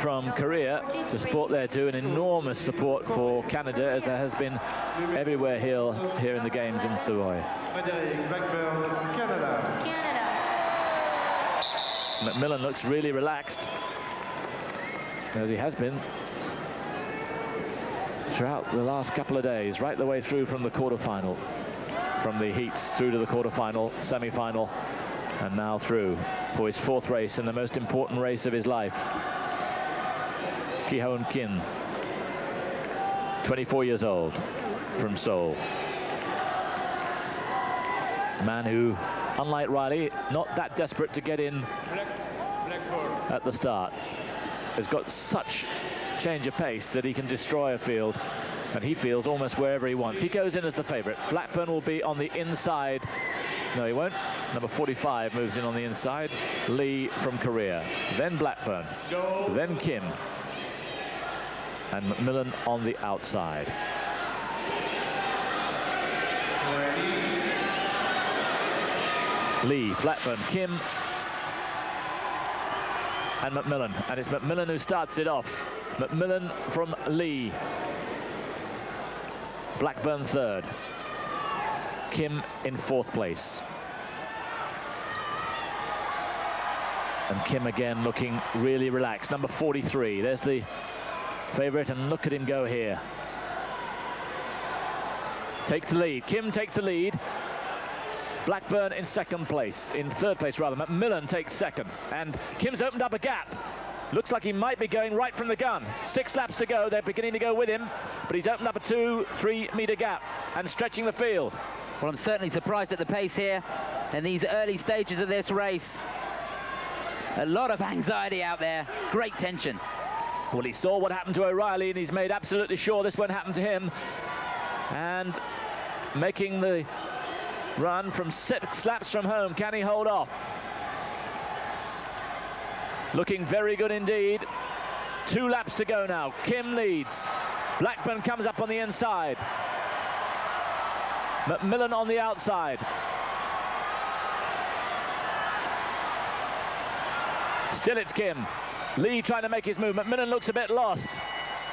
From Korea to support there too, an enormous support for Canada, as there has been everywhere here in the games in Savoy. McMillan looks really relaxed, as he has been throughout the last couple of days, right the way through from the quarterfinal, from the heats through to the quarterfinal, semi-final, and now through for his fourth race and the most important race of his life. Ki-Hoon Kim, 24 years old, from Seoul. A man who, unlike Riley, not that desperate to get in at the start, has got such change of pace that he can destroy a field, and he feels almost wherever he wants. He goes in as the favorite. Blackburn will be on the inside. No, he won't. Number 45 moves in on the inside. Lee from Korea. Then Blackburn. Then Kim. And McMillan on the outside. Lee, Blackburn, Kim, and McMillan. And it's McMillan who starts it off. McMillan from Lee. Blackburn third. Kim in fourth place. And Kim again looking really relaxed. Number 43, there's the favorite, and look at him go here. Takes the lead. Kim takes the lead. Blackburn in second place, in third place rather. McMillan takes second, and Kim's opened up a gap. Looks like he might be going right from the gun. 6 laps to go. They're beginning to go with him, but he's opened up a 2-3 meter gap and stretching the field. Well, I'm certainly surprised at the pace here in these early stages of this race. A lot of anxiety out there, great tension. Well, he saw what happened to O'Reilly, and he's made absolutely sure this won't happen to him. And making the run from 6 laps from home. Can he hold off? Looking very good indeed. 2 laps to go now. Kim leads. Blackburn comes up on the inside. McMillan on the outside. Still it's Kim. Lee trying to make his move. McMillan looks a bit lost.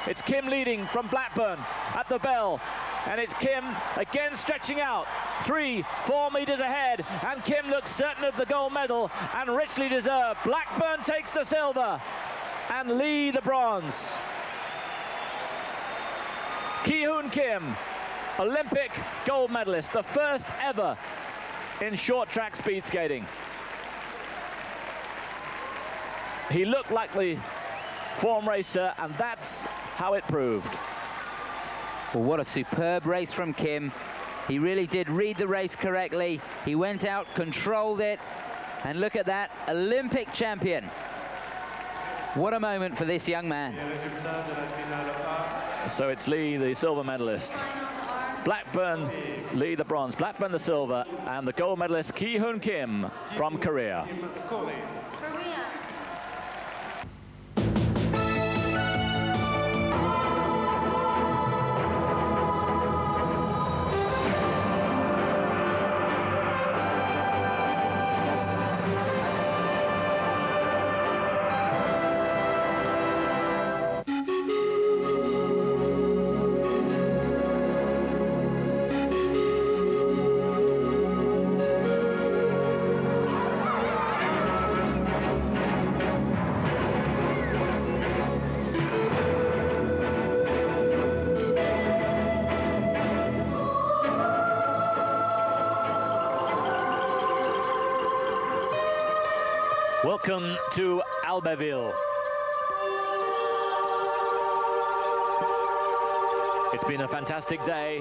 It's Kim leading from Blackburn at the bell. And it's Kim again stretching out. 3-4 meters ahead. And Kim looks certain of the gold medal and richly deserved. Blackburn takes the silver and Lee the bronze. Ki-Hoon Kim, Olympic gold medalist, the first ever in short track speed skating. He looked like the form racer, and that's how it proved. Well, what a superb race from Kim. He really did read the race correctly. He went out, controlled it, and look at that, Olympic champion. What a moment for this young man. So it's Lee, the silver medalist. Blackburn, Lee the bronze. Blackburn the silver, and the gold medalist Ki-Hoon Kim from Korea. Welcome to Albertville. It's been a fantastic day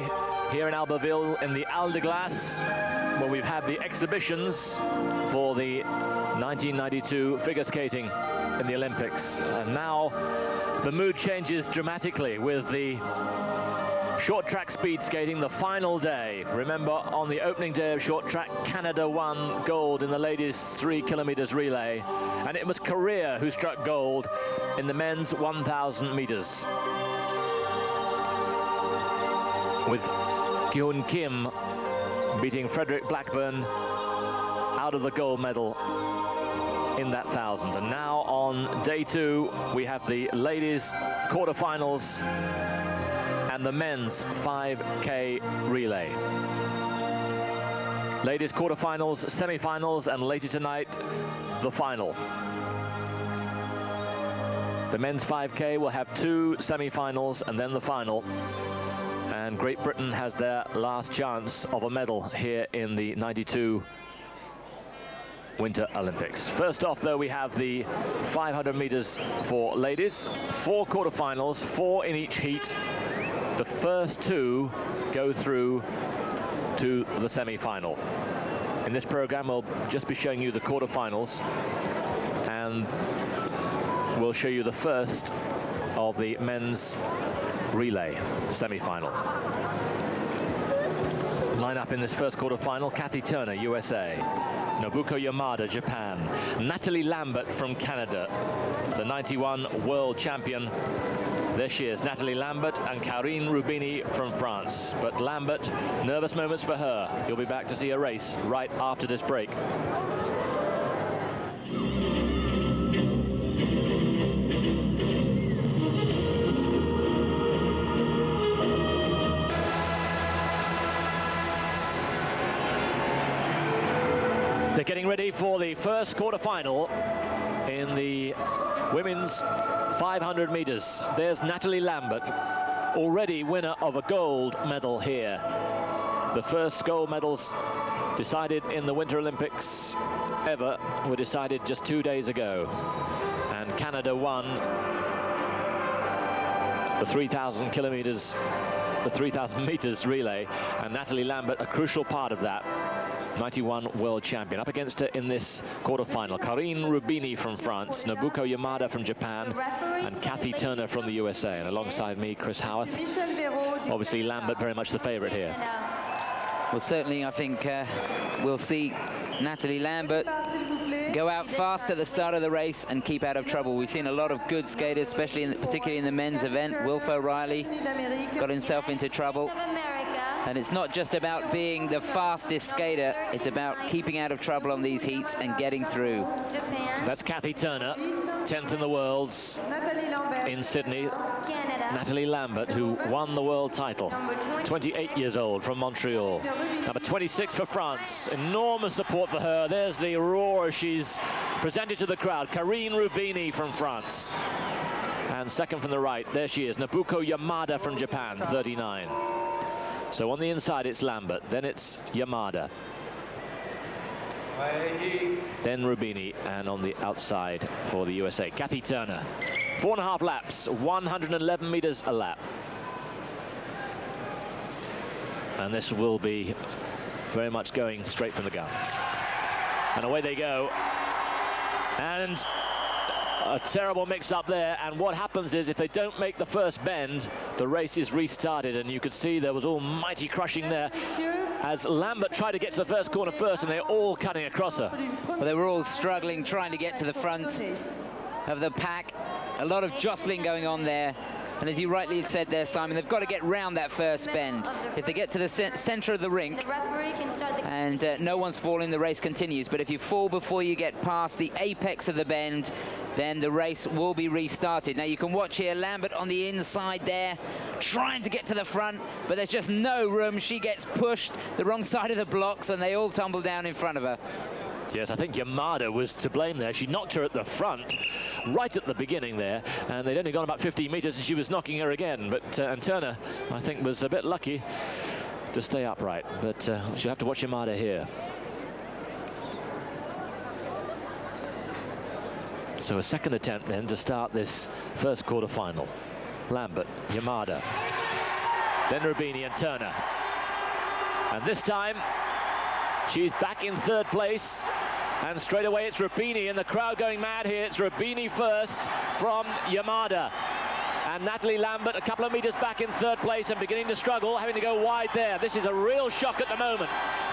here in Albertville in the Al de Glace, where we've had the exhibitions for the 1992 figure skating in the Olympics. And now the mood changes dramatically with the short track speed skating, the final day. Remember, on the opening day of short track, Canada won gold in the ladies' 3 kilometers relay, and it was Korea who struck gold in the men's 1,000 meters, with Ki-Hoon Kim beating Frederick Blackburn out of the gold medal in that 1,000. And now on on day 2, we have the ladies quarterfinals and the men's 5K relay. Ladies quarterfinals, semi-finals, and later tonight, the final. The men's 5K will have 2 semi-finals and then the final. And Great Britain has their last chance of a medal here in the 92 Winter Olympics. First off, though, we have the 500 meters for ladies. 4 quarterfinals, 4 in each heat. The first 2 go through to the semi-final. In this program, we'll just be showing you the quarterfinals, and we'll show you the first of the men's relay semi-final. Line up in this first quarterfinal: Kathy Turner, USA; Nobuko Yamada, Japan; Natalie Lambert from Canada, the 91 world champion. There she is, Natalie Lambert, and Karine Rubini from France. But Lambert, nervous moments for her. You'll be back to see a race right after this break. They're getting ready for the first quarterfinal in the women's 500 meters. There's Natalie Lambert, already winner of a gold medal here. The first gold medals decided in the Winter Olympics ever were decided just 2 days ago. And Canada won the 3,000 kilometers, the 3,000 meters relay, and Natalie Lambert a crucial part of that. 91 world champion. Up against her in this quarterfinal: Karine Rubini from France, Nobuko Yamada from Japan, and Kathy Turner from the USA. And alongside me, Chris Howarth. Obviously, Lambert very much the favorite here. Well, certainly, I think we'll see Natalie Lambert go out fast at the start of the race and keep out of trouble. We've seen a lot of good skaters, especially particularly in the men's event. Wilf O'Reilly got himself into trouble. And it's not just about being the fastest skater, it's about keeping out of trouble on these heats and getting through. That's Kathy Turner, 10th in the worlds in Sydney. Natalie Lambert, who won the world title, 28 years old, from Montreal. Number 26 for France, enormous support for her. There's the roar as she's presented to the crowd. Karine Rubini from France. And second from the right, there she is, Nobuko Yamada from Japan, 39. So on the inside, it's Lambert, then it's Yamada, then Rubini, and on the outside for the USA, Kathy Turner. 4.5 laps, 111 meters a lap. And this will be very much going straight from the gun. And away they go. And a terrible mix-up there, and what happens is if they don't make the first bend, the race is restarted, and you could see there was almighty crushing there as Lambert tried to get to the first corner first, and they're all cutting across her. Well, they were all struggling, trying to get to the front of the pack. A lot of jostling going on there. And as you rightly said there, Simon, they've got to get round that first bend. If they get to the center of the rink and no one's falling, the race continues. But if you fall before you get past the apex of the bend, then the race will be restarted. Now you can watch here Lambert on the inside there, trying to get to the front, but there's just no room. She gets pushed the wrong side of the blocks and they all tumble down in front of her. Yes, I think Yamada was to blame there. She knocked her at the front, right at the beginning there, and they'd only gone about 50 meters and she was knocking her again. But and Turner, I think, was a bit lucky to stay upright. But she'll have to watch Yamada here. So a second attempt then to start this first quarter-final. Lambert, Yamada, then Rubini and Turner. And this time, she's back in third place, and straight away it's Rubini, and the crowd going mad here. It's Rubini first from Yamada, and Natalie Lambert a couple of meters back in third place and beginning to struggle, having to go wide there. This is a real shock at the moment.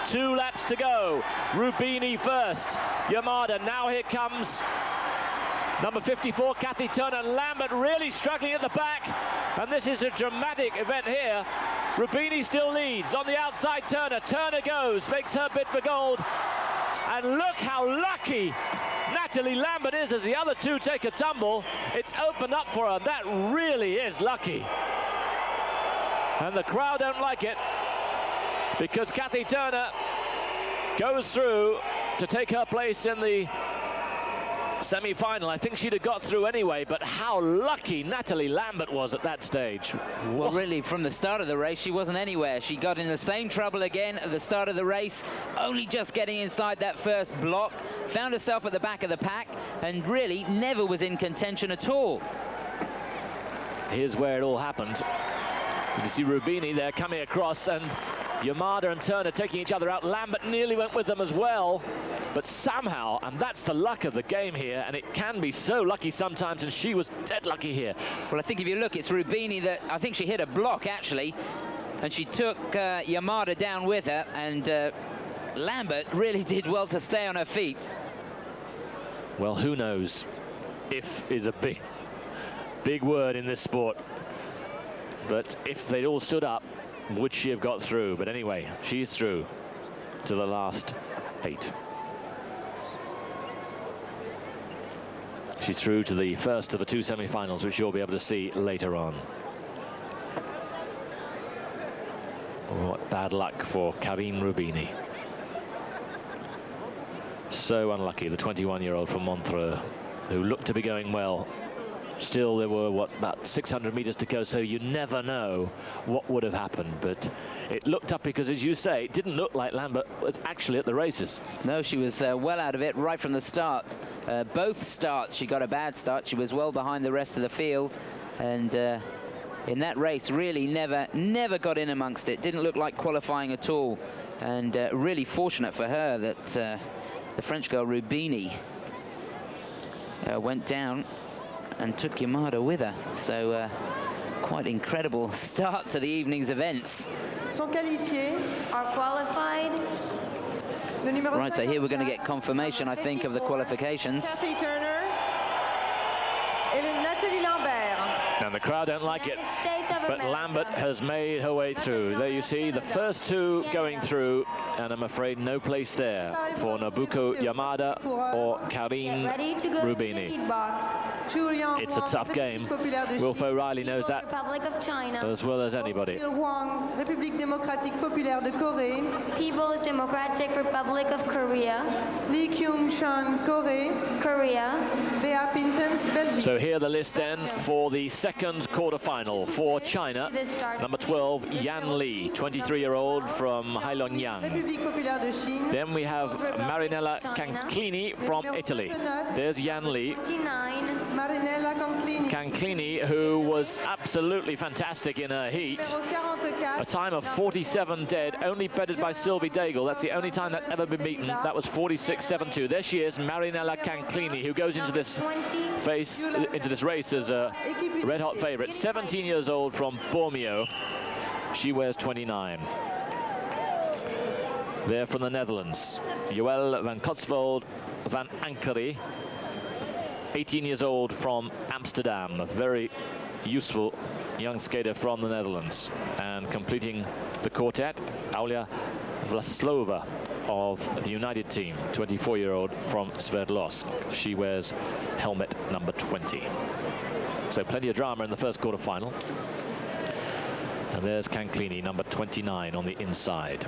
2 laps to go. Rubini first, Yamada. Now here comes number 54, Kathy Turner. Lambert really struggling at the back, and this is a dramatic event here. Rubini still leads. On the outside, Turner. Turner goes, makes her bid for gold. And look how lucky Natalie Lambert is as the other two take a tumble. It's opened up for her. That really is lucky. And the crowd don't like it because Kathy Turner goes through to take her place in the semi-final. I think she'd have got through anyway, but how lucky Natalie Lambert was at that stage. Well, really, from the start of the race, she wasn't anywhere. She got in the same trouble again at the start of the race, only just getting inside that first block, found herself at the back of the pack, and really never was in contention at all. Here's where it all happened. You can see Rubini there coming across, and Yamada and Turner taking each other out. Lambert nearly went with them as well, but somehow, and that's the luck of the game here, and it can be so lucky sometimes, and she was dead lucky here. Well, I think if you look, it's Rubini that, I think she hit a block actually, and she took Yamada down with her, and Lambert really did well to stay on her feet. Well, who knows? If is a big word in this sport. But if they'd all stood up, would she have got through? But anyway, she's through to the last 8. She's through to the first of the 2 semi-finals, which you'll be able to see later on. What bad luck for Karine Rubini. So unlucky, the 21-year-old from Montreux, who looked to be going well. Still, there were, what, about 600 meters to go, so you never know what would have happened. But it looked up because, as you say, it didn't look like Lambert was actually at the races. No, she was well out of it right from the start. Both starts, she got a bad start. She was well behind the rest of the field. And in that race, really never got in amongst it. Didn't look like qualifying at all. And really fortunate for her that the French girl, Rubini, went down and took Yamada with her. So quite incredible start to the evening's events. Sont qualifiés, are qualified. Right, so here we're going to get confirmation, I think, of the qualifications. Kathy Turner et Nathalie Lambert. And the crowd don't like it, but Lambert has made her way through. There you see the first 2 going through, and I'm afraid no place there for Nobuko Yamada or Karine Rubini. It's a tough game. Wilfo Riley knows that as well as anybody. République démocratique populaire de Corée. People's Democratic Republic of Korea. Lee Kyung-chun, Corée. Korea. Bea Pintens, Belgique. So here the list then for the second quarter-final for China. Number 12, Yan Li, 23-year-old from Heilongjiang. République populaire de Chine. Then we have Marinella Canclini from Italy. There's Yan Li. 29. Marinella Canclini, who was absolutely fantastic in her heat. A time of 47 dead, only bettered by Sylvie Daigle. That's the only time that's ever been beaten. That was 46.72. There she is, Marinella Canclini, who goes into this race as a red-hot favorite. 17 years old from Bormio. She wears 29. There from the Netherlands, Joël van Cotsvold van Ankeri, 18 years old from Amsterdam, a very useful young skater from the Netherlands. And completing the quartet, Aulia Vlaslova of the United team, 24-year-old from Sverdlovsk. She wears helmet number 20. So plenty of drama in the first quarter-final. And there's Canclini, number 29 on the inside.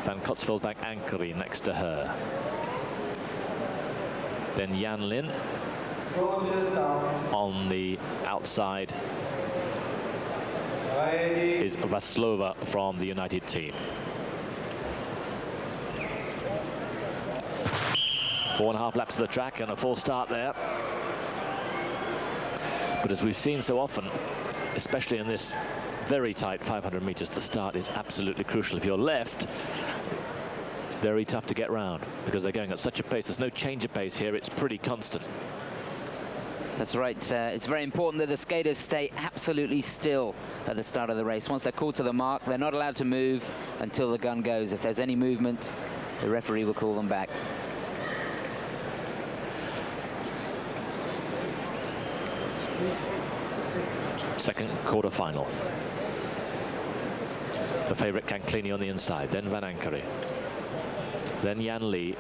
Van Cotsvold van Ankeri next to her. Then Yan Lin on the outside is Vaslova from the United team. 4.5 laps of the track and a full start there. But as we've seen so often, especially in this very tight 500 meters, the start is absolutely crucial. If you're left, very tough to get round because they're going at such a pace. There's no change of pace here. It's pretty constant. That's right. It's very important that the skaters stay absolutely still at the start of the race. Once they're called to the mark, they're not allowed to move until the gun goes. If there's any movement, the referee will call them back. Second quarter-final. The favorite Canclini on the inside, then Van Ankeri, then Yan Li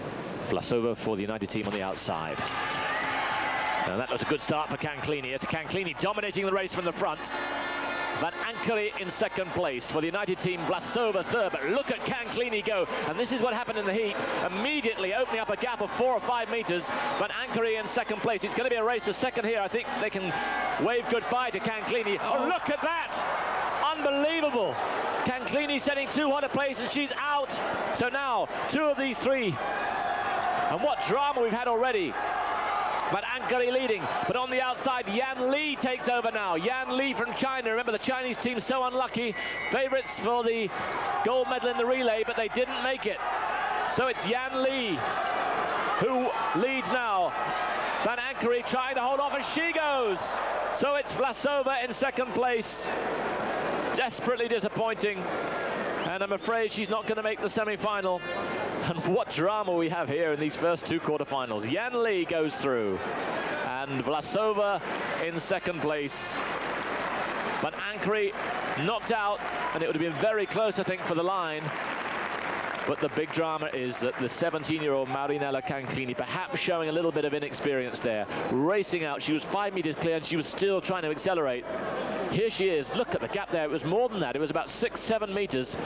Vlasova for the United team on the outside. And that was a good start for Canclini. It's Canclini dominating the race from the front. Van Ankeri in second place for the United team, Vlasova third, but look at Canclini go, and this is what happened in the heat, immediately opening up a gap of 4 or 5 meters. Van Ankeri in second place. It's going to be a race for second here. I think they can wave goodbye to Canclini. Oh, look at that! Unbelievable! Canclini setting 200 place, and she's out. So now, 2 of these 3. And what drama we've had already. Van Ankeri leading, but on the outside, Yan Li takes over now. Yan Li from China. Remember, the Chinese team so unlucky. Favorites for the gold medal in the relay, but they didn't make it. So it's Yan Li who leads now. Van Ankeri trying to hold off, and she goes. So it's Vlasova in second place. Desperately disappointing. And I'm afraid she's not going to make the semi-final. And what drama we have here in these first 2 quarterfinals. Yan Li goes through, and Vlasova in second place. But Ankeri knocked out, and it would have been very close, I think, for the line. But the big drama is that the 17-year-old Marinella Canclini, perhaps showing a little bit of inexperience there, racing out. She was 5 meters clear, and she was still trying to accelerate. Here she is. Look at the gap there. It was more than that. It was about 6-7 meters.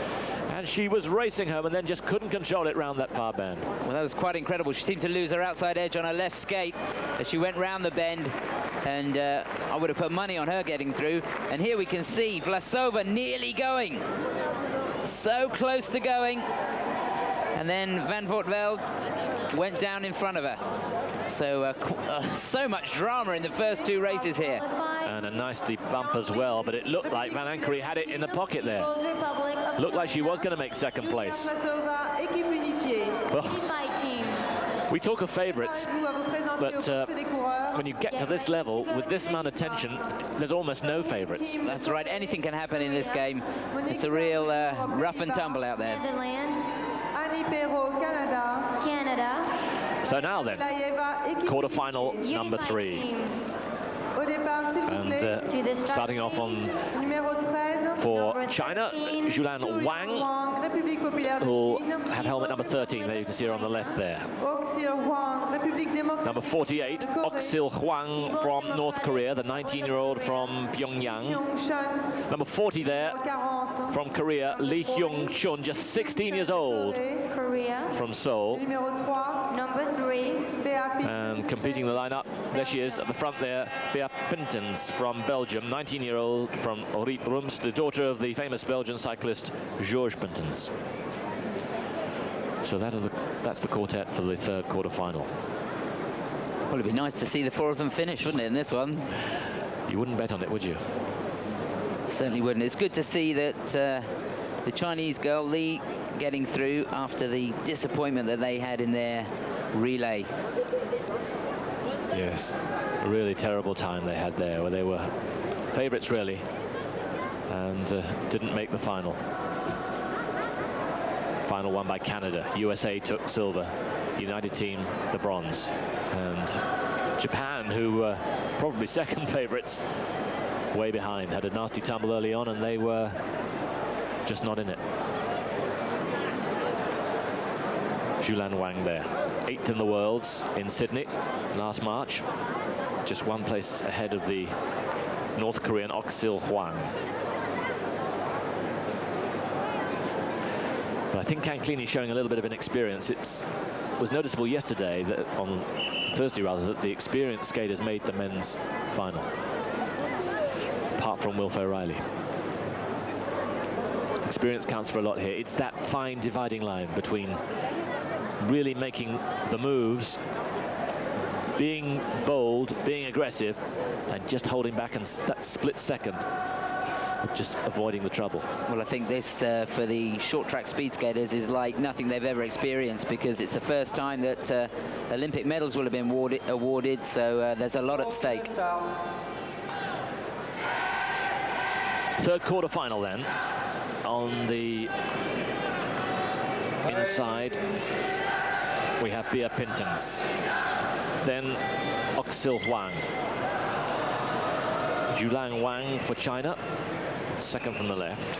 And she was racing home and then just couldn't control it round that far bend. Well, that was quite incredible. She seemed to lose her outside edge on her left skate as she went round the bend. And I would have put money on her getting through. And here we can see Vlasova nearly going. So close to going. And then Van Voortvelde went down in front of her. So, so much drama in the first 2 races here. And a nice deep bump as well, but it looked like Van Ankeri had it in the pocket there. Looked like she was going to make second place. Well, we talk of favourites, but when you get to this level, with this amount of tension, there's almost no favourites. That's right, anything can happen in this game. It's a real rough and tumble out there. Canada. So now then, quarter-final number 3. And starting off on for China, Julan Wang, who have helmet number 13. There you can see her on the left there. Number 48, Oksil Hwang from North Korea, the 19-year-old from Pyongyang. Number 40 there from Korea, Lee Hyung Chun, just 16 years old, Korea. from Seoul. Number 3. And competing the lineup, there she is at the front there, Bea Pintens from Belgium, 19-year-old from Riet Rums, the daughter of the famous Belgian cyclist Georges Pintens. So that's the quartet for the 3rd quarter-final. Well, it'd be nice to see the 4 of them finish, wouldn't it, in this one? You wouldn't bet on it, would you? Certainly wouldn't. It's good to see that the Chinese girl, Li, getting through after the disappointment that they had in their relay. Yes, a really terrible time they had there, where they were favourites really, and didn't make the final. Final won by Canada. USA took silver, the United team the bronze, and Japan, who were probably second favourites, way behind, had a nasty tumble early on, and they were just not in it. Julan Wang there, 8th in the Worlds in Sydney last March, just 1 place ahead of the North Korean Oksil Hwang. But I think Canclini showing a little bit of inexperience. It was noticeable yesterday, that on Thursday rather, that the experienced skaters made the men's final, apart from Wilf O'Reilly. Experience counts for a lot here. It's that fine dividing line between really making the moves, being bold, being aggressive, and just holding back, and that split second, just avoiding the trouble. Well, I think this, for the short track speed skaters, is like nothing they've ever experienced, because it's the first time that Olympic medals will have been awarded, so there's a lot at stake. 3rd quarter-final then. On the inside, we have Bea Pintens, then Oksil Hwang, Julan Wang for China, 2nd from the left,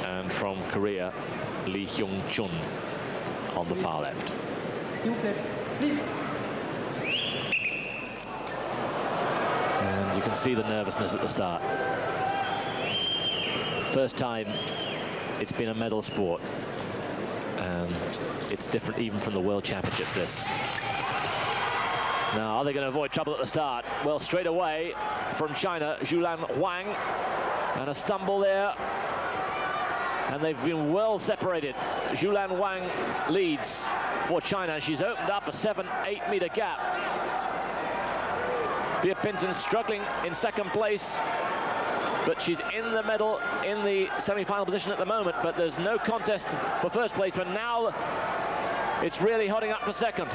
and from Korea, Lee Hyung Chun on the far left. And you can see the nervousness at the start. First time it's been a medal sport. And it's different even from the World Championships, this. Now, are they going to avoid trouble at the start? Well, straight away from China, Zhulan Huang. And a stumble there. And they've been well separated. Zhulan Huang leads for China. She's opened up a 7-8 meter gap. Bea Pinton struggling in second place, but she's in the medal, in the semi-final position at the moment, but there's no contest for first place. But now it's really hotting up for second.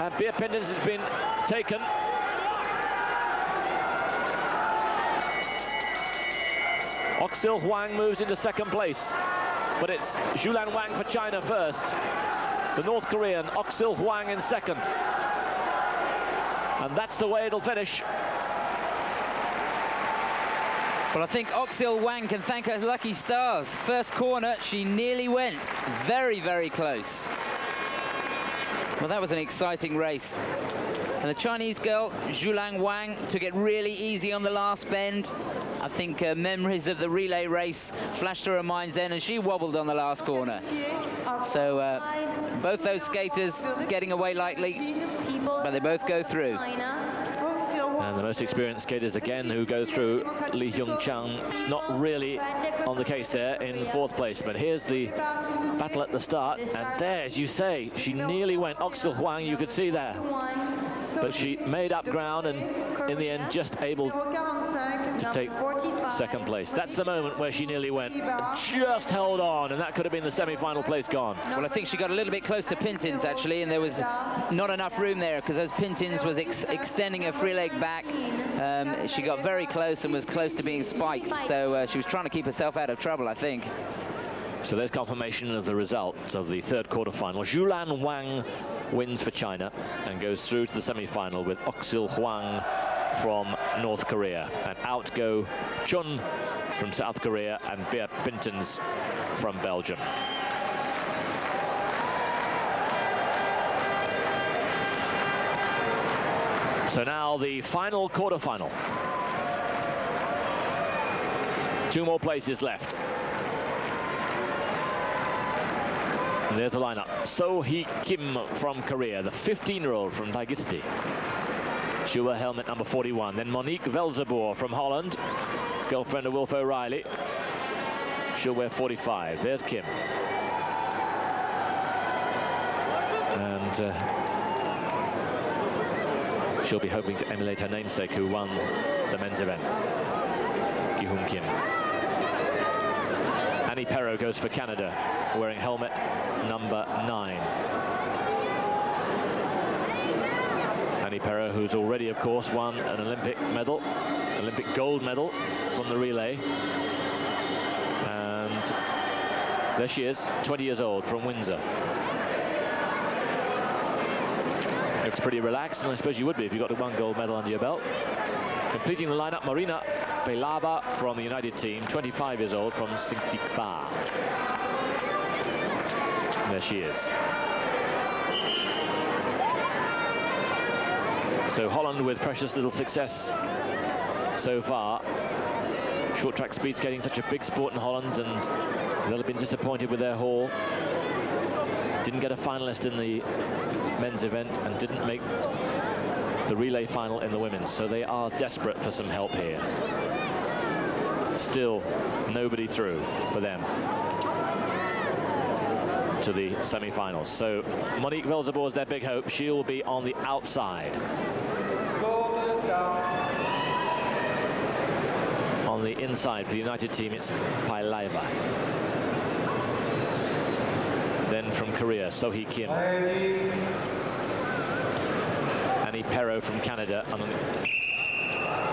And Bea Pinton has been taken. Oxil Huang moves into second place, but it's Zhulan Huang for China first. The North Korean, Oxil Huang in second. And that's the way it'll finish. Well, I think Oxil Huang can thank her lucky stars. First corner, she nearly went. Very, very close. Well, that was an exciting race. And the Chinese girl, Zhulan Huang, took it really easy on the last bend. I think memories of the relay race flashed through her mind then, and she wobbled on the last corner. So both those skaters getting away lightly, but they both go through. And the most experienced skaters again who go through. Lee Hyung-chang not really on the case there in fourth place, but here's the battle at the start, and there, as you say, she nearly went. Oxil Huang, you could see there, but she made up ground and in the end just able to take second place. That's the moment where she nearly went, just held on, and that could have been the semi-final place gone. Well, I think she got a little bit close to Pintins actually, and there was not enough room there because as Pintins was extending her free leg back, she got very close and was close to being spiked, so she was trying to keep herself out of trouble, I think. So there's confirmation of the results of the third quarterfinal. Zhulan Huang wins for China and goes through to the semi-final with Oxil Huang from North Korea. And out go Chun from South Korea and Bea Pintons from Belgium. So now the final quarterfinal. Two more places left. And there's the lineup. So-hee Kim from Korea, the 15-year-old from Dagestan. She'll wear helmet number 41. Then Monique Velzeboer from Holland, girlfriend of Wilf O'Reilly. She'll wear 45. There's Kim. And she'll be hoping to emulate her namesake who won the men's event, Gi-hoon Kim. Annie Perrault goes for Canada, wearing helmet number 9. Annie Perrault, who's already, of course, won an Olympic medal, Olympic gold medal from the relay. And there she is, 20 years old, from Windsor. Looks pretty relaxed, and I suppose you would be if you got one gold medal under your belt. Completing the lineup, Marina Belaba from the United team, 25 years old, from Singtikpa. There she is. So Holland with precious little success so far. Short track speed skating, such a big sport in Holland, and they'll have been disappointed with their haul. Didn't get a finalist in the men's event and didn't make the relay final in the women's, so they are desperate for some help here. Still nobody through for them to the semi-finals. So Monique Velzeboer is their big hope. She'll be on the outside. On the inside for the United team, it's Pailaiva. Then from Korea, So-hee Kim. Annie Perrault from Canada on the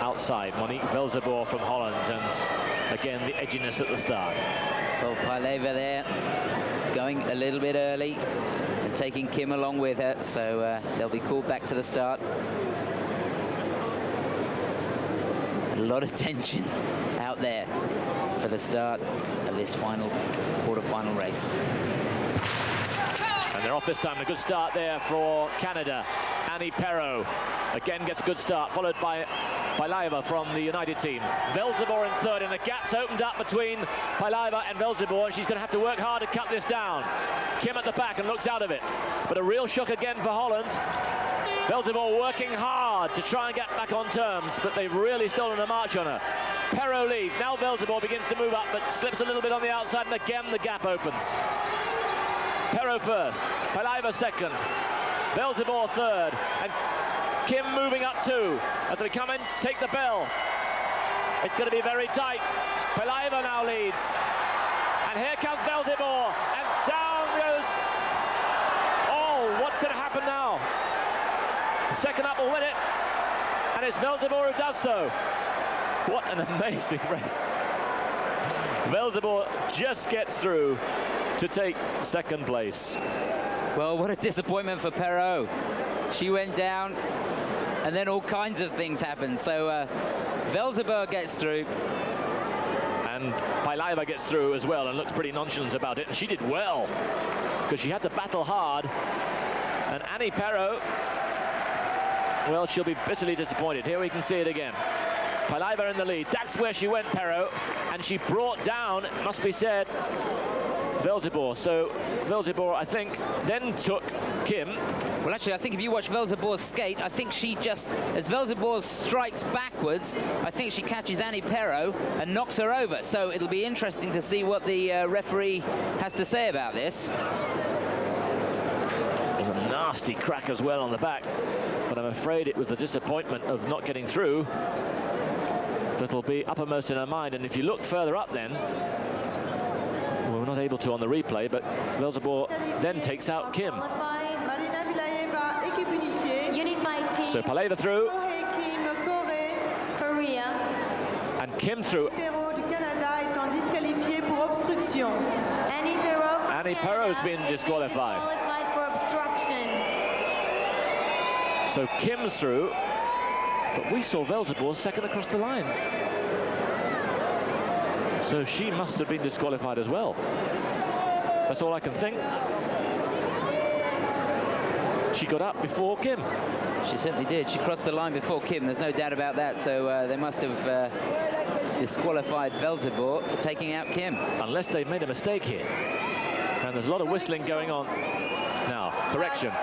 outside. Monique Velzeboer from Holland, and again the edginess at the start. Well, Pailaiva there, going a little bit early and taking Kim along with her, so they'll be called back to the start. A lot of tension out there for the start of this final quarter-final race. And they're off this time. A good start there for Canada. Annie Perrault again gets a good start, followed by Paileva from the United team. Velzeboer in third, and the gap's opened up between Paileva and Velzeboer, and she's going to have to work hard to cut this down. Kim at the back and looks out of it. But a real shock again for Holland. Velzeboer working hard to try and get back on terms, but they've really stolen a march on her. Perrault leads. Now Velzeboer begins to move up, but slips a little bit on the outside, and again the gap opens. Perrault first, Paileva second, Velzeboer third, and Kim moving up too. As they come in, take the bell. It's going to be very tight. Paileva now leads. And here comes Velzeboer, and down goes... Oh, what's going to happen now? Second up will win it, and it's Velzeboer who does so. What an amazing race. Velzeboer just gets through to take second place. Well, what a disappointment for Perrault. She went down, and then all kinds of things happened. So Velzeboer gets through. And Paileva gets through as well and looks pretty nonchalant about it. And she did well, because she had to battle hard. And Annie Perrault, well, she'll be bitterly disappointed. Here we can see it again. Paileva in the lead. That's where she went, Perrault. And she brought down, it must be said, Velzeboer. So Velzeboer, I think, then took Kim. Well, actually, I think if you watch Velzeboer's skate, I think she just, as Velzeboer strikes backwards, I think she catches Annie Perrault and knocks her over. So it'll be interesting to see what the referee has to say about this. There's a nasty crack as well on the back, but I'm afraid it was the disappointment of not getting through that'll be uppermost in her mind. And if you look further up then, well, we're not able to on the replay, but Velzeboer then takes out Kim. Unified team. So Paileva through. Korea. And Kim through. Annie Perrault's been disqualified. Disqualified for obstruction. So Kim's through. But we saw Velzeboer second across the line. So she must have been disqualified as well. That's all I can think. She got up before Kim. She certainly did. She crossed the line before Kim. There's no doubt about that. So they must have disqualified Velzeboer for taking out Kim. Unless they made a mistake here. And there's a lot of whistling going on. Now, correction.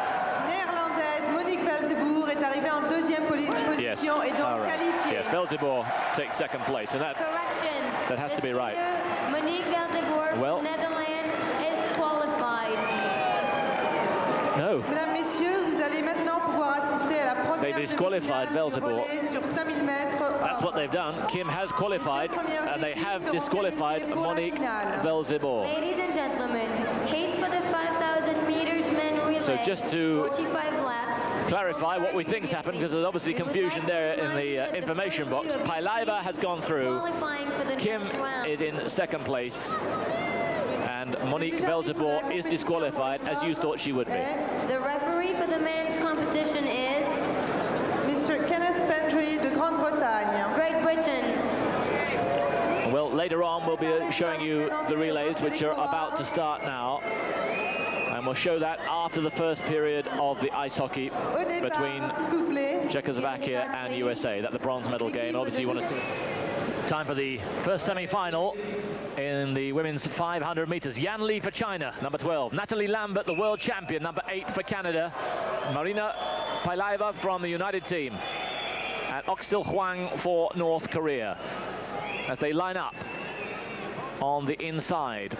Yes. Yes, Velzeboer takes second place, and that has to be right. Monique Velzeboer, well, Netherlands, is qualified. No. They disqualified Velzeboer. That's what they've done. Kim has qualified, and they have disqualified Monique Velzeboer. Ladies and gentlemen, heats for the 5,000 meters men relay. So just to 45 laps. Clarify what we think's happened, because there's obviously confusion there in the information box. Paileva has gone through. Kim is in second place. And Monique Velzeboer is disqualified, as you thought she would be. The referee for the men's competition is Mr. Kenneth Pendry de Grande-Bretagne. Great Britain. Well, later on we'll be showing you the relays, which are about to start now. And we'll show that after the first period of the ice hockey between Czechoslovakia and USA. That's the bronze medal game. Obviously, you want to... Time for the first semi-final in the women's 500 meters. Yan Li for China, number 12. Natalie Lambert, the world champion, number 8 for Canada. Marina Paileva from the United team. And Oksil Hwang for North Korea. As they line up on the inside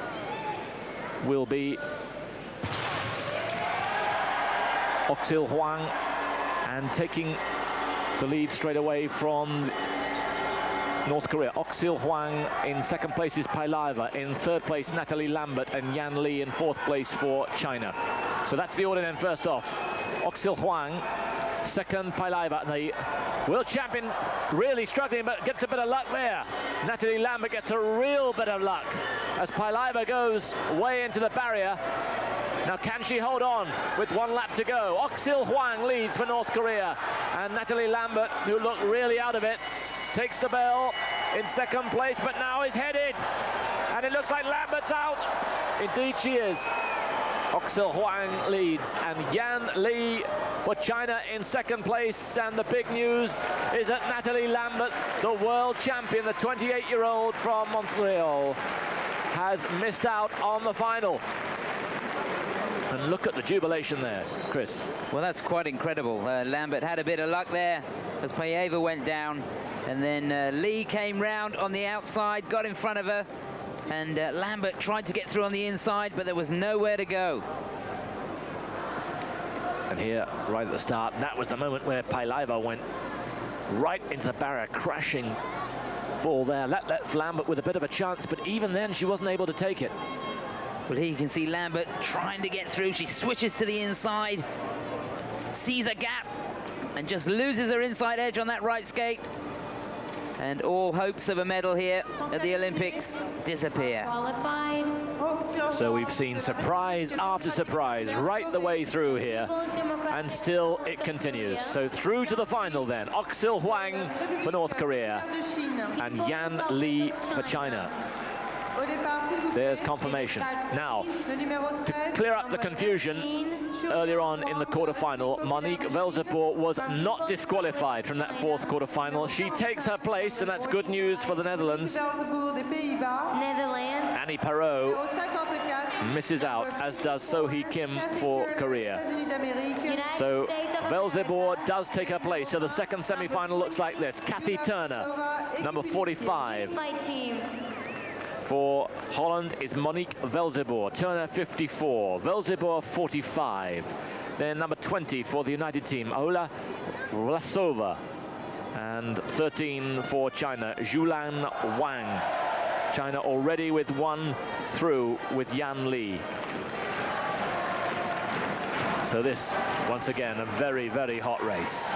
will be Oksil Hwang, and taking the lead straight away from North Korea. Oksil Hwang in second place is Paileva. In third place, Natalie Lambert, and Yan Li in fourth place for China. So that's the order then. First off, Oksil Hwang, second Paileva, and the world champion really struggling, but gets a bit of luck there. Natalie Lambert gets a real bit of luck as Paileva goes way into the barrier. Now, can she hold on with 1 lap to go? Oksil Hwang leads for North Korea, and Natalie Lambert, who looked really out of it, takes the bell in second place, but now is headed, and it looks like Lambert's out. Indeed she is. Oxil Huang leads, and Yan Li for China in second place. And the big news is that Natalie Lambert, the world champion, the 28-year-old from Montreal, has missed out on the final. And look at the jubilation there, Chris. Well, that's quite incredible. Lambert had a bit of luck there as Payeva went down, and then Lee came round on the outside, got in front of her, and Lambert tried to get through on the inside, but there was nowhere to go. And here, right at the start, that was the moment where Payeva went right into the barrier, crashing fall there. That left Lambert with a bit of a chance, but even then she wasn't able to take it. Well, here you can see Lambert trying to get through. She switches to the inside, sees a gap, and just loses her inside edge on that right skate. And all hopes of a medal here at the Olympics disappear. Qualified. So we've seen surprise after surprise right the way through here, and still it continues. So through to the final then, Oxil Huang for North Korea and Yan Li for China. There's confirmation. Now, to clear up the confusion, earlier on in the quarterfinal, Monique Velzeboer was not disqualified from that fourth quarterfinal. She takes her place, and that's good news for the Netherlands. Netherlands. Annie Perrault misses out, as does Sohee Kim for Korea. So Velzeboer does take her place. So the second semi-final looks like this. Kathy Turner, number 45. Fight team. For Holland is Monique Velzeboer, Turner 54, Velzeboer 45. Then number 20 for the United team, Ola Vlasova. And 13 for China, Zhulan Wang. China already with one through with Yan Li. So this, once again, a very, very hot race.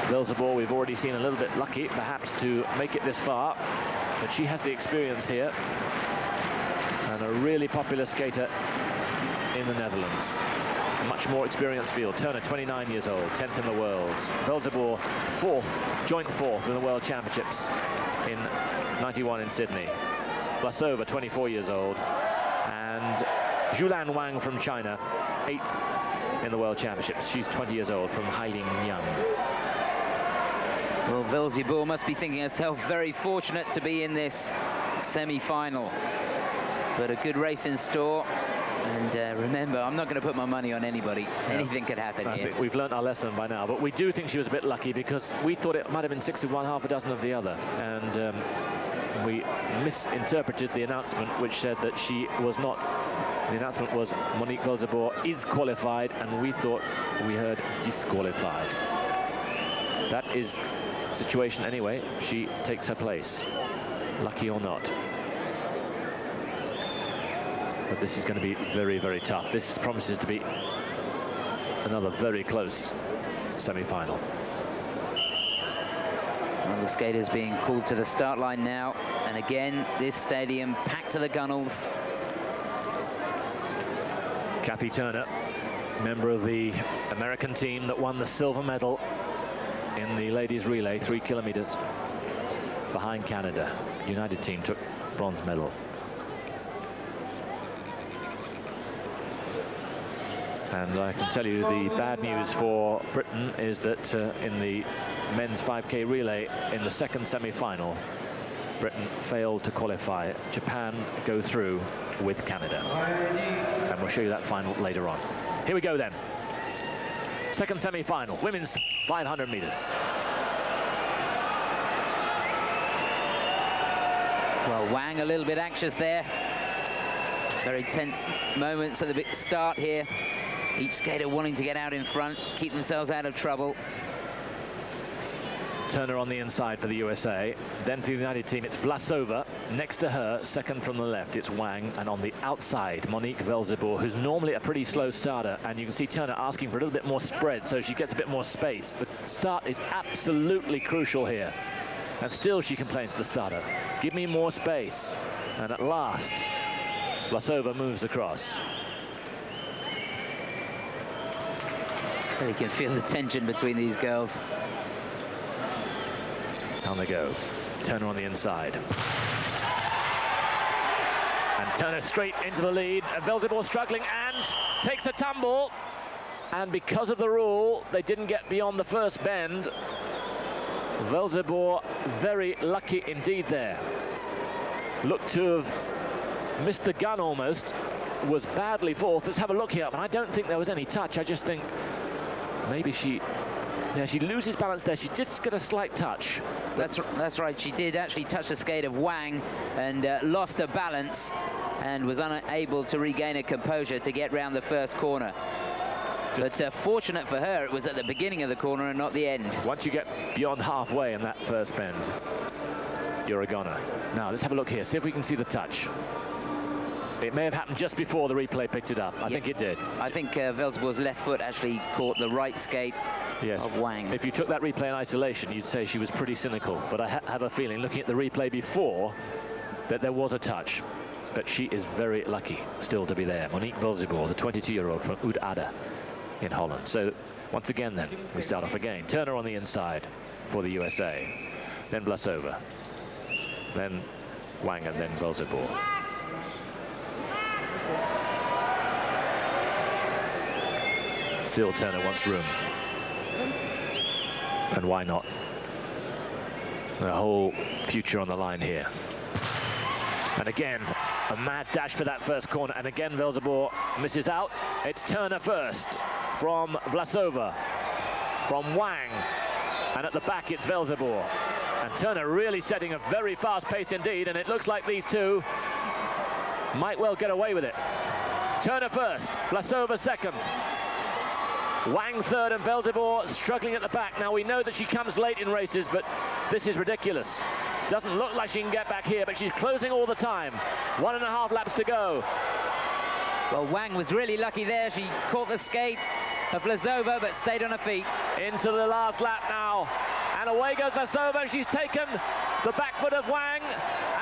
Velzeboer, we've already seen a little bit lucky, perhaps, to make it this far, but she has the experience here, and a really popular skater in the Netherlands. A much more experienced field. Turner, 29 years old, 10th in the Worlds. Velzeboer, joint fourth in the World Championships in '91 in Sydney. Vlasova, 24 years old, and Zhulan Wang from China, 8th in the World Championships. She's 20 years old, from Hailing-Yang. Well, Velzeboer must be thinking herself very fortunate to be in this semi-final. But a good race in store. And remember, I'm not going to put my money on anybody. No. Anything could happen here. We've learned our lesson by now. But we do think she was a bit lucky, because we thought it might have been 6 of one, half a dozen of the other. And we misinterpreted the announcement, which said that she was not. The announcement was Monique Velzeboer is qualified, and we thought we heard disqualified. That is situation anyway. She takes her place, lucky or not. But this is going to be very, very tough. This promises to be another very close semi-final. Well, the skaters being called to the start line now, and again this stadium packed to the gunnels. Kathy Turner, member of the American team that won the silver medal in the ladies relay, 3 kilometers behind Canada. United team took bronze medal. And I can tell you the bad news for Britain is that in the men's 5K relay in the second semi-final, Britain failed to qualify. Japan go through with Canada. And we'll show you that final later on. Here we go then. Second semi-final, women's 500 meters. Well, Wang a little bit anxious there. Very tense moments at the big start here. Each skater wanting to get out in front, keep themselves out of trouble. Turner on the inside for the USA. Then for the United team, it's Vlasova. Next to her, second from the left, it's Wang. And on the outside, Monique Velzeboer, who's normally a pretty slow starter. And you can see Turner asking for a little bit more spread, so she gets a bit more space. The start is absolutely crucial here. And still she complains to the starter, give me more space. And at last, Vlasova moves across. You can feel the tension between these girls. Down they go. Turner on the inside. And Turner straight into the lead. Velzeboer struggling and takes a tumble. And because of the rule, they didn't get beyond the first bend. Velzeboer very lucky indeed there. Looked to have missed the gun almost. Was badly fourth. Let's have a look here. And I don't think there was any touch. I just think maybe she loses balance there. She just got a slight touch. That's right. She did actually touch the skate of Wang and lost her balance and was unable to regain her composure to get round the first corner. But fortunate for her, it was at the beginning of the corner and not the end. Once you get beyond halfway in that first bend, you're a goner. Now, let's have a look here. See if we can see the touch. It may have happened just before the replay picked it up. I think it did. I think Velzeboer's left foot actually caught the right skate of Wang. If you took that replay in isolation, you'd say she was pretty cynical. But I have a feeling, looking at the replay before, that there was a touch. But she is very lucky still to be there. Monique Velzeboer, the 22-year-old from Oud-Adde in Holland. So once again then, we start off again. Turner on the inside for the USA. Then Vlasova. Then Wang and then Velzeboer. Still Turner wants room. And why not? The whole future on the line here. And again, a mad dash for that first corner. And again, Velzeboer misses out. It's Turner first from Vlasova, from Wang. And at the back, it's Velzeboer. And Turner really setting a very fast pace indeed. And it looks like these two might well get away with it. Turner first, Vlasova second. Wang third and Velzeboer struggling at the back. Now we know that she comes late in races, but this is ridiculous. Doesn't look like she can get back here, but she's closing all the time. 1.5 laps to go. Well, Wang was really lucky there. She caught the skate of Vlasova, but stayed on her feet. Into the last lap now. And away goes Vlasova, and she's taken the back foot of Wang.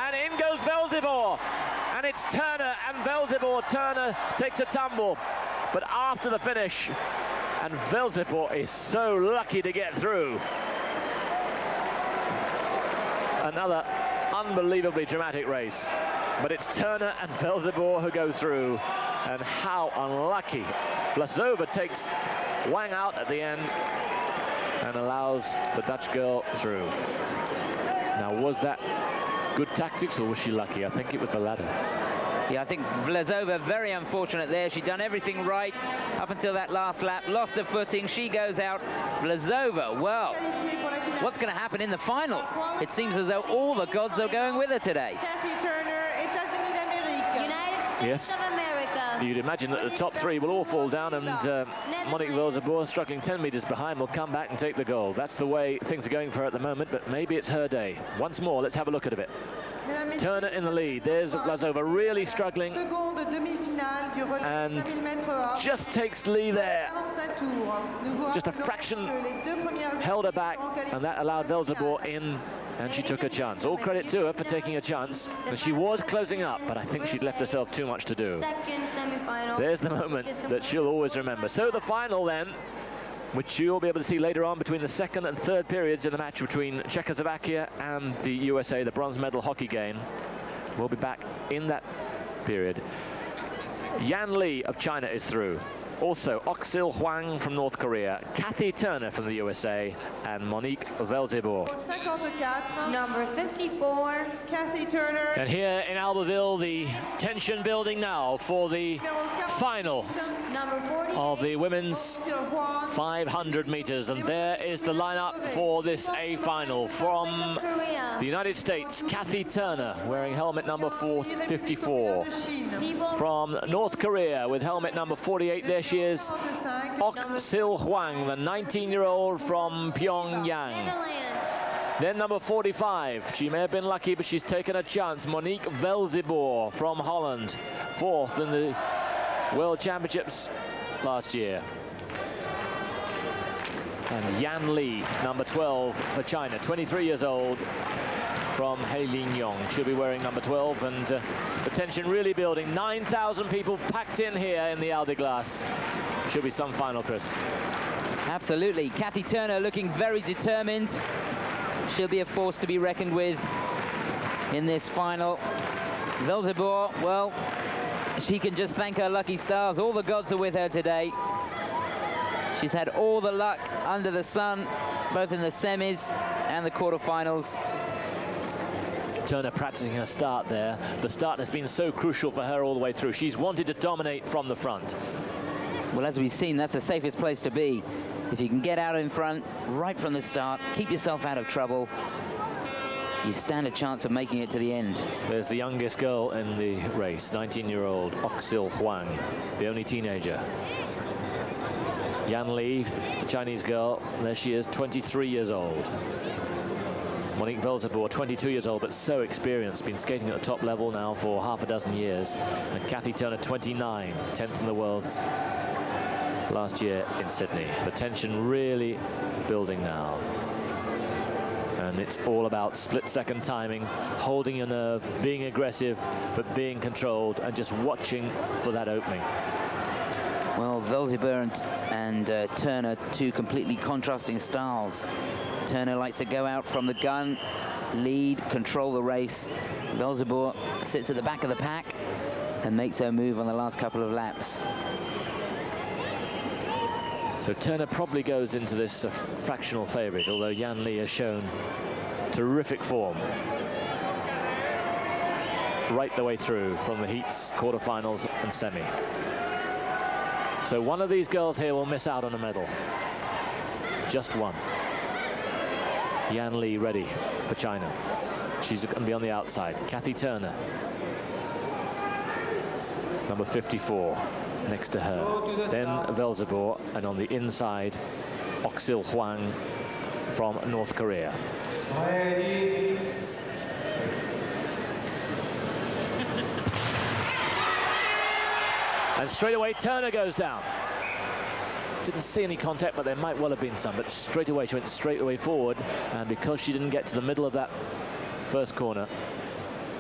And in goes Velzeboer. And it's Turner and Velzeboer. Turner takes a tumble. But after the finish, and Velzeboer is so lucky to get through. Another unbelievably dramatic race. But it's Turner and Velzeboer who go through. And how unlucky. Vlasova takes Wang out at the end and allows the Dutch girl through. Now, was that good tactics or was she lucky? I think it was the latter. Yeah, I think Vlasova very unfortunate there. She'd done everything right up until that last lap. Lost her footing. She goes out. Vlasova, well, what's going to happen in the final? It seems as though all the gods are going with her today. United States of America. You'd imagine that the top three will all fall down, and Monique Velzeboer, struggling 10 meters behind, will come back and take the gold. That's the way things are going for her at the moment, but maybe it's her day. Once more, let's have a look at it. Turner in the lead. There's Vlasova really struggling and just takes Lee there. Just a fraction held her back, and that allowed Velzeboer in, and she took a chance. All credit to her for taking a chance. And she was closing up, but I think she'd left herself too much to do. There's the moment that she'll always remember. So the final then, which you'll be able to see later on between the second and third periods in the match between Czechoslovakia and the USA, the bronze medal hockey game. We'll be back in that period. Yan Lee of China is through. Also, Oxil Huang from North Korea, Kathy Turner from the USA, and Monique Velzeboer. Number 54, Kathy Turner. And here in Albertville, the tension building now for the final number 40, of the women's 500 meters. And there is the lineup for this A final. From the United States, Kathy Turner, wearing helmet number 454. From North Korea, with helmet number 48, there she is, Oxil Huang, the 19-year-old from Pyongyang. Then number 45, she may have been lucky, but she's taken a chance, Monique Velzeboer from Holland, fourth in the World Championships last year. And Yan Lee, number 12 for China, 23 years old, from Heilongjiang. She'll be wearing number 12, and the tension really building. 9,000 people packed in here in the Aldeglas. Should be some final, Chris. Absolutely. Kathy Turner looking very determined. She'll be a force to be reckoned with in this final. Velzeboer, well, she can just thank her lucky stars. All the gods are with her today. She's had all the luck under the sun, both in the semis and the quarterfinals. Turner practicing her start there. The start has been so crucial for her all the way through. She's wanted to dominate from the front. Well, as we've seen, that's the safest place to be. If you can get out in front right from the start, keep yourself out of trouble, you stand a chance of making it to the end. There's the youngest girl in the race, 19-year-old Oxil Huang, the only teenager. Yan Li, the Chinese girl, there she is, 23 years old. Monique Velzeboer, 22 years old, but so experienced, been skating at the top level now for half a dozen years. And Kathy Turner, 29, 10th in the world's last year in Sydney. The tension really building now. And it's all about split-second timing, holding your nerve, being aggressive, but being controlled, and just watching for that opening. Well, Velzeboer and Turner, two completely contrasting styles. Turner likes to go out from the gun, lead, control the race. Velzeboer sits at the back of the pack and makes her move on the last couple of laps. So Turner probably goes into this fractional favourite, although Yan Li has shown terrific form right the way through from the heats, quarterfinals and semi. So one of these girls here will miss out on a medal. Just one. Yan Li ready for China. She's going to be on the outside. Kathy Turner, number 54, next to her. Then Velzeboer, and on the inside, Oxil Huang from North Korea. And straight away, Turner goes down. Didn't see any contact, but there might well have been some. But straight away, she went straight away forward. And because she didn't get to the middle of that first corner,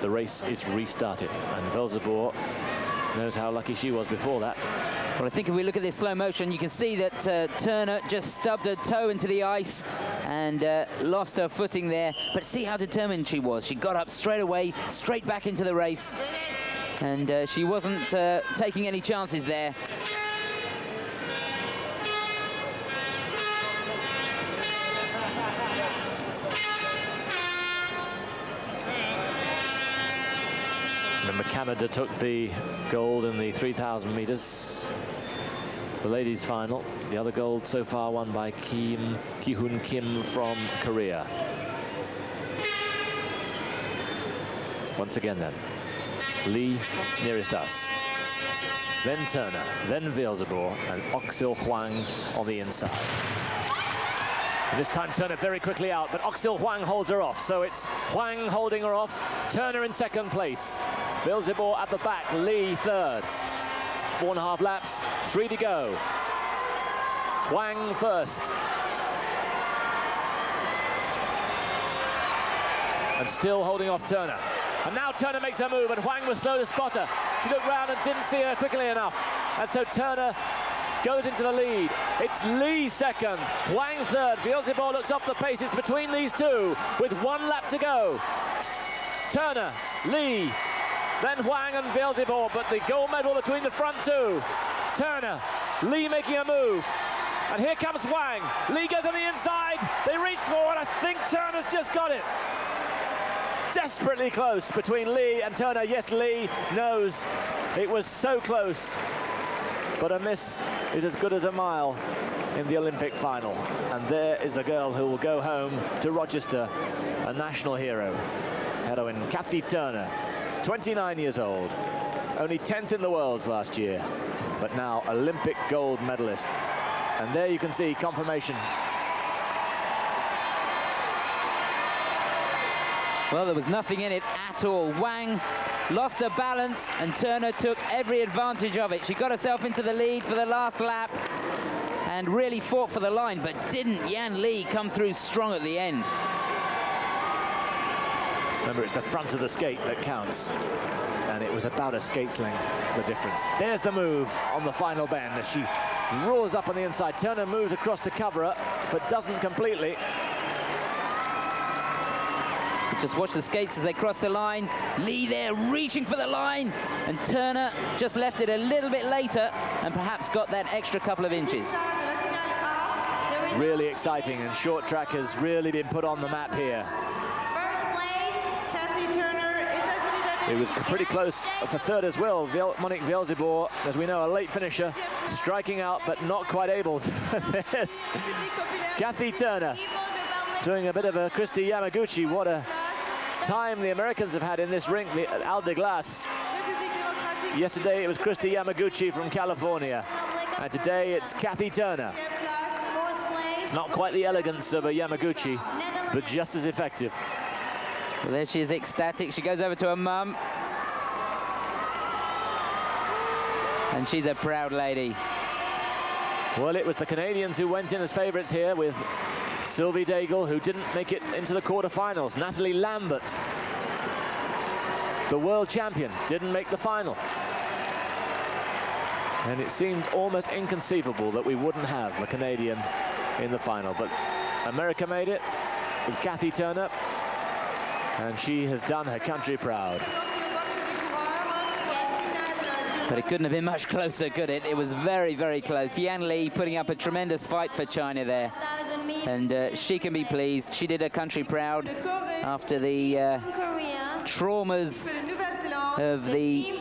the race is restarted. And Velzeboer knows how lucky she was before that. Well, I think if we look at this slow motion, you can see that Turner just stubbed her toe into the ice and lost her footing there. But see how determined she was. She got up straight away, straight back into the race. And she wasn't taking any chances there. Remember, Canada took the gold in the 3,000 meters, the ladies' final. The other gold so far won by Ki-Hoon Kim from Korea. Once again then, Lee nearest us, then Turner, then Velzeboer, and Oxil Huang on the inside. And this time Turner very quickly out, but Oxil Huang holds her off, so it's Huang holding her off, Turner in second place, Velzeboer at the back, Lee third. 4.5 laps, 3 to go. Huang first. And still holding off Turner. And now Turner makes her move, and Huang was slow to spot her. She looked round and didn't see her quickly enough. And so Turner goes into the lead. It's Lee second, Huang third. Velzeboer looks off the pace. It's between these two with 1 lap to go. Turner, Lee, then Huang and Velzeboer, but the gold medal between the front two. Turner, Lee making a move. And here comes Huang. Lee goes on the inside. They reach forward. I think Turner's just got it. Desperately close between Lee and Turner. Yes, Lee knows it was so close, but a miss is as good as a mile in the Olympic final. And there is the girl who will go home to Rochester, a national hero. Heroine Kathy Turner, 29 years old, only 10th in the worlds last year, but now Olympic gold medalist. And there you can see confirmation. Well, there was nothing in it at all. Huang lost her balance, and Turner took every advantage of it. She got herself into the lead for the last lap and really fought for the line, but didn't Yan Li come through strong at the end. Remember, it's the front of the skate that counts, and it was about a skate's length, the difference. There's the move on the final bend as she roars up on the inside. Turner moves across to cover her, but doesn't completely. Just watch the skates as they cross the line. Lee there reaching for the line, and Turner just left it a little bit later and perhaps got that extra couple of inches. Really exciting, and short track has really been put on the map here. First place. Kathy Turner, États-Unis It was pretty close for third as well. Monique Velzeboer, as we know, a late finisher, striking out but not quite able. There's Kathy Turner doing a bit of a Christy Yamaguchi. What a time the Americans have had in this rink, the Alde Glace. Yesterday it was Christy Yamaguchi from California, and today it's Kathy Turner. Fourth place. Not quite the elegance of a Yamaguchi, but just as effective. Well, there she is, ecstatic. She goes over to her mum. And she's a proud lady. Well, it was the Canadians who went in as favourites here, with Sylvie Daigle, who didn't make it into the quarterfinals. Natalie Lambert, the world champion, didn't make the final. And it seemed almost inconceivable that we wouldn't have a Canadian in the final. But America made it with Kathy Turner, and she has done her country proud. But it couldn't have been much closer, could it? It was very, very close. Yan Li putting up a tremendous fight for China there. 1,000 meters. And she can be pleased. She did her country proud after the Korea. traumas of the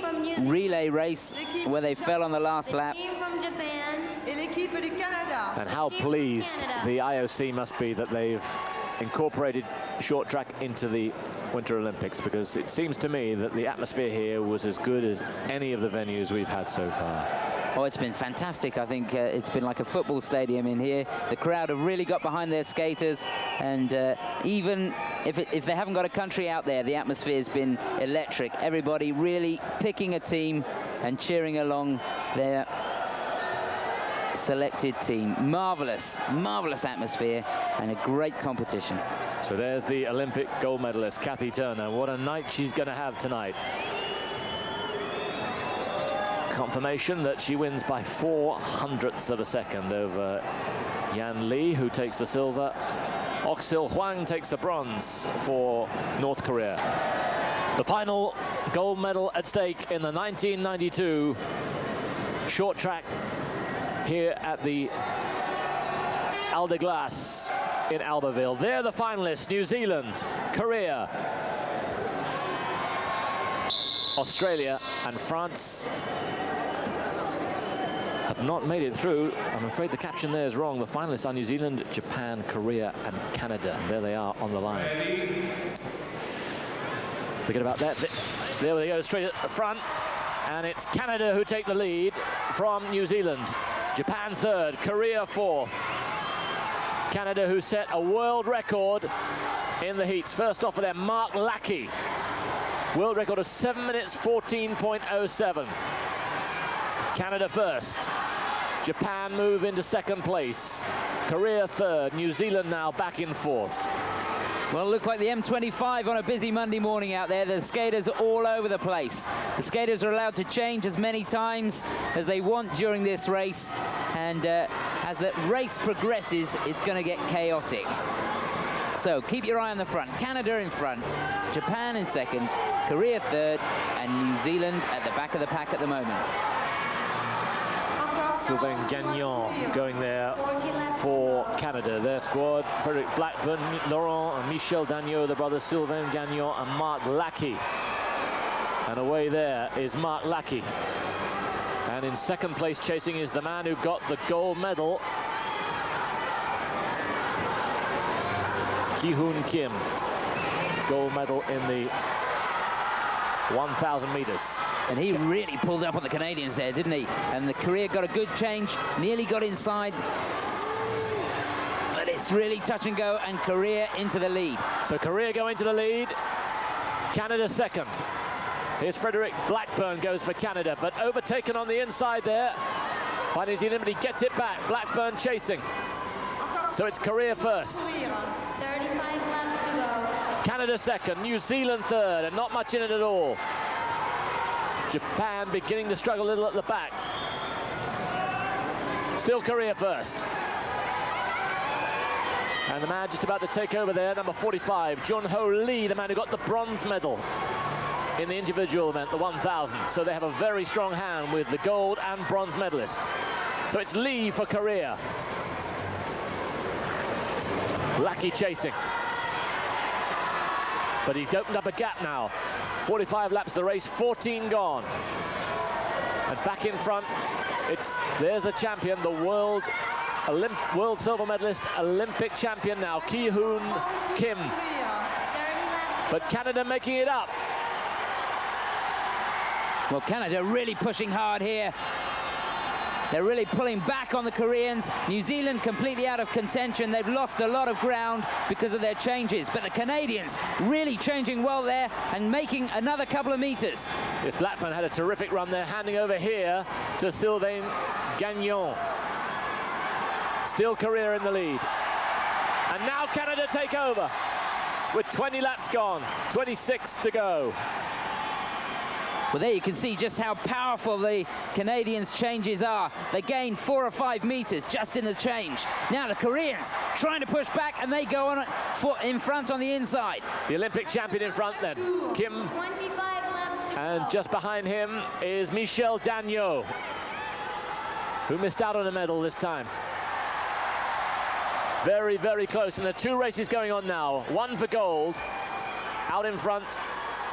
relay race where they fell on the last lap. Team from Japan. et l'équipe du Canada. And how pleased the IOC must be that they've incorporated short track into the Winter Olympics, because it seems to me that the atmosphere here was as good as any of the venues we've had so far. Oh, it's been fantastic. I think it's been like a football stadium in here. The crowd have really got behind their skaters, and even if they haven't got a country out there, the atmosphere has been electric. Everybody really picking a team and cheering along their selected team. Marvelous, marvelous atmosphere and a great competition. So there's the Olympic gold medalist, Kathy Turner. What a night she's going to have tonight. Confirmation that she wins by 0.04 of a second over Yan Li, who takes the silver. Ok-sil Hwang takes the bronze for North Korea. The final gold medal at stake in the 1992 short track here at the Alde Glace in Albertville. They're the finalists: New Zealand, Korea, Australia and France have not made it through. I'm afraid the caption there is wrong. The finalists are New Zealand, Japan, Korea and Canada. And there they are on the line. Forget about that. There they go, straight at the front. And it's Canada who take the lead from New Zealand. Japan third, Korea fourth. Canada, who set a world record in the heats. First off for them, Mark Lackey. World record of 7 minutes 14.07. Canada first. Japan move into second place. Korea third. New Zealand now back in fourth. Well, it looks like the M25 on a busy Monday morning out there. The skaters are all over the place. The skaters are allowed to change as many times as they want during this race. And as the race progresses, it's going to get chaotic. So keep your eye on the front. Canada in front, Japan in second, Korea third, and New Zealand at the back of the pack at the moment. Sylvain Gagnon going there for Canada. Their squad: Frederick Blackburn, Laurent and Michel Dagneau, the brothers Sylvain Gagnon and Mark Lackey. And away there is Mark Lackey. And in second place chasing is the man who got the gold medal, Ki-hoon Kim. Gold medal in the 1,000 meters. And he really pulled up on the Canadians there, didn't he? And the Korea got a good change, nearly got inside. But it's really touch and go, and Korea into the lead. So Korea go into the lead. Canada second. Here's Frederick Blackburn goes for Canada, but overtaken on the inside there by New Zealand, but he gets it back. Blackburn chasing. So it's Korea first. 35 laps to go. Canada second, New Zealand third, and not much in it at all. Japan beginning to struggle a little at the back. Still Korea first. And the man just about to take over there, number 45, Jun-Ho Lee, the man who got the bronze medal in the individual event, the 1,000. So they have a very strong hand with the gold and bronze medalist. So it's Lee for Korea. Lackey chasing. But he's opened up a gap now. 45 laps of the race, 14 gone. And back in front, there's the champion, the world silver medalist, Olympic champion now, Ki-hoon Kim. But Canada making it up. Well, Canada really pushing hard here. They're really pulling back on the Koreans. New Zealand completely out of contention. They've lost a lot of ground because of their changes. But the Canadians really changing well there and making another couple of meters. This Blackman had a terrific run there, handing over here to Sylvain Gagnon. Still Korea in the lead. And now Canada take over with 20 laps gone, 26 to go. Well, there you can see just how powerful the Canadians' changes are. They gain 4 or 5 meters just in the change. Now the Koreans trying to push back, and they go on in front on the inside. The Olympic champion in front then, Kim. 25 laps to And go. just behind him is Michel Dagneau, who missed out on a medal this time. Very, very close, and there are 2 races going on now. One for gold. Out in front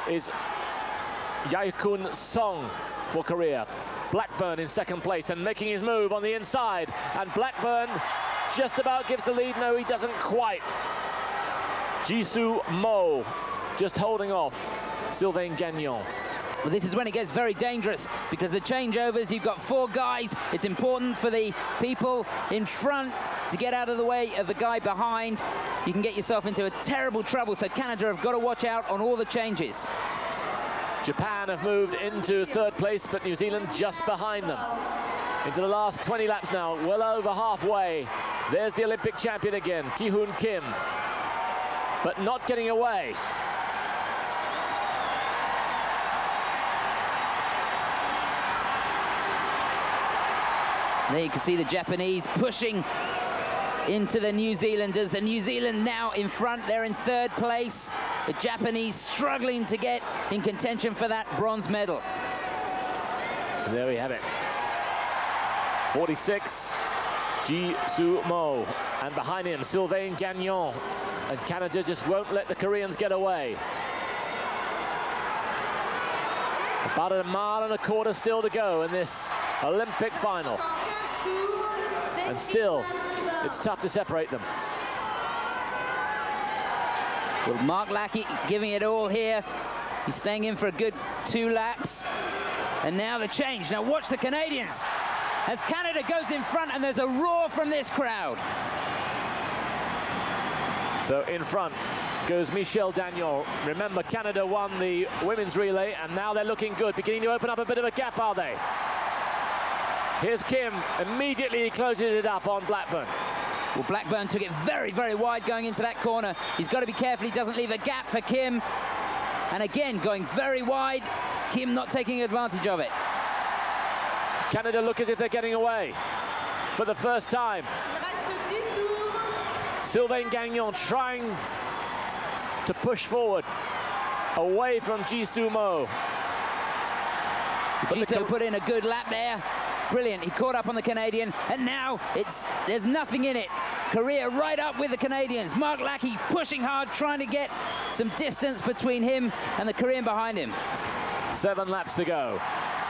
is Yaekun Song for Korea. Blackburn in second place and making his move on the inside. And Blackburn just about gives the lead. No, he doesn't quite. Jisoo Mo just holding off Sylvain Gagnon. Well, this is when it gets very dangerous because the changeovers, you've got 4 guys. It's important for the people in front to get out of the way of the guy behind. You can get yourself into a terrible trouble, so Canada have got to watch out on all the changes. Japan have moved into third place, but New Zealand just behind them. Into the last 20 laps now, well over halfway. There's the Olympic champion again, Ki-hoon Kim, but not getting away. There you can see the Japanese pushing into the New Zealanders. The New Zealand now in front, they're in third place. The Japanese struggling to get in contention for that bronze medal. And there we have it. 46, Jisoo Mo. And behind him, Sylvain Gagnon. And Canada just won't let the Koreans get away. About 1.25 miles still to go in this Olympic final. And still, it's tough to separate them. Well, Mark Lackey giving it all here. He's staying in for a good 2 laps. And now the change. Now watch the Canadians as Canada goes in front, and there's a roar from this crowd. So in front goes Michel Dagneau. Remember, Canada won the women's relay, and now they're looking good, beginning to open up a bit of a gap, are they? Here's Kim. Immediately he closes it up on Blackburn. Well, Blackburn took it very, very wide going into that corner. He's got to be careful he doesn't leave a gap for Kim. And again, going very wide. Kim not taking advantage of it. Canada look as if they're getting away for the first time. Sylvain Gagnon trying to push forward away from Jisoo Mo. Jisoo put in a good lap there. Brilliant. He caught up on the Canadian, and now there's nothing in it. Korea right up with the Canadians. Mark Lackey pushing hard, trying to get some distance between him and the Korean behind him. 7 laps to go.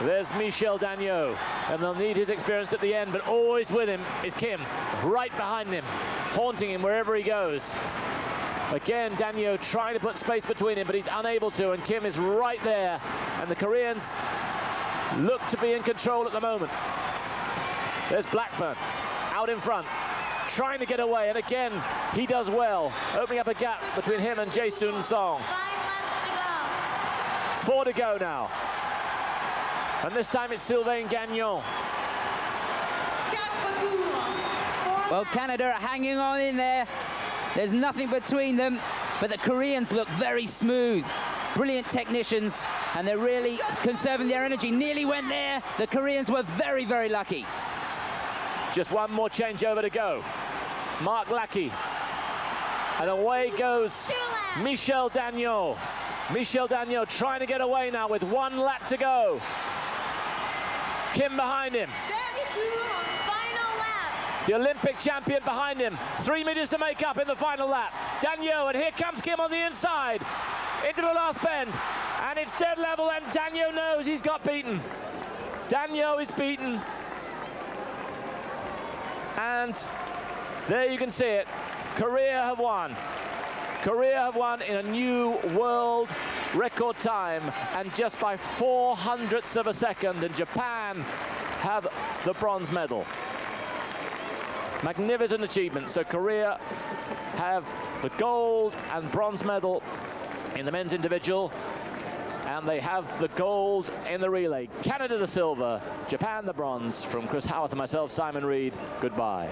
There's Michel Dagneau, and they'll need his experience at the end, but always with him is Kim, right behind him, haunting him wherever he goes. Again, Dagneau trying to put space between him, but he's unable to, and Kim is right there, and the Koreans look to be in control at the moment. There's Blackburn out in front, trying to get away, and again, he does well, opening up a gap between him and Jae-Sun Song. 5 laps to go. 4 to go now. And this time it's Sylvain Gagnon. Well, Canada are hanging on in there. There's nothing between them, but the Koreans look very smooth. Brilliant technicians, and they're really conserving their energy. Nearly went there. The Koreans were very, very lucky. Just one more changeover to go. Mark Lackey And away goes Michel Dagneau. Michel Dagneau trying to get away now with 1 lap to go. Kim behind him. Final lap. The Olympic champion behind him. 3 meters to make up in the final lap. Dagneau, and here comes Kim on the inside. Into the last bend. And it's dead level, and Dagneau knows he's got beaten. Dagneau is beaten. And there you can see it. Korea have won. Korea have won in a new world record time, and just by 0.04 of a second, and Japan have the bronze medal. Magnificent achievement. So Korea have the gold and bronze medal in the men's individual, and they have the gold in the relay. Canada the silver, Japan the bronze. From Chris Howarth and myself, Simon Reed, goodbye.